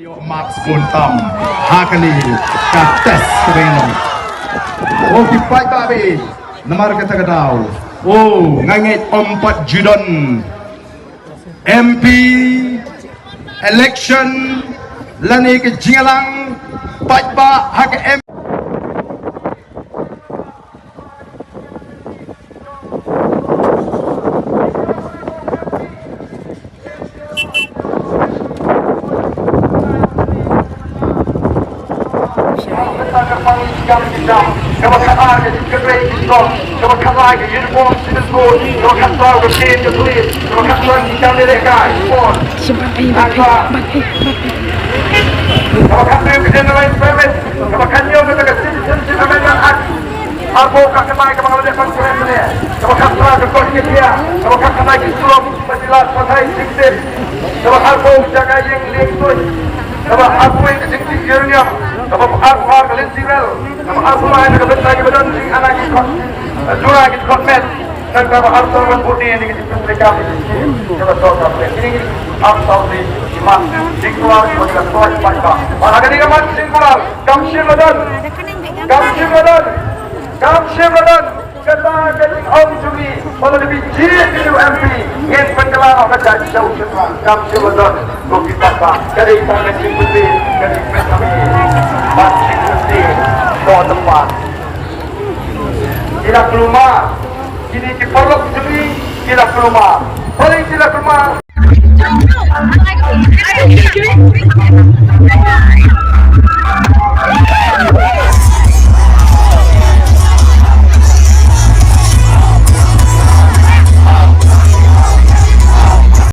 Max Buntam Hakali Kates Kebeno Oki Paidbah Namar kata kadau ngangit 4 Judon MP Elekshon lani ke jingialang Paidbah hak MP Kamu kata ke kerja itu, kamu kata ke uniform itu, kamu kata ke team itu, kamu kata ke jam mereka, sport, kamu kata ke general permit, kamu kata ke sistem yang aku kata mai kamu ada konsumen ni, kamu kata ke kondisi dia, kamu kata ke surat penjelas pasal sistem, kamu aku jaga yang lingkungan, kamu aku yang kesikirnya. Kamu aku harus lensiral, kamu aku main ke bentai ke badan sing anak ikut, jurang ikut met, dan kamu harus orang putih ini kita mereka ini, kita tahu ini aku tahu ni mas, singkular kita tahu Paidbah. Mana ni kamu singkular, kamu siladan, kata jadi orang juri, kalau lebih jiat itu MP, yang pengelar orang jadi jauh semua, kamu siladan, kopi Paidbah, jadi tangan putih, jadi kami. Masih putih doa tempat tidak keluar ini diperlok juri tidak keluar paling tidak keluar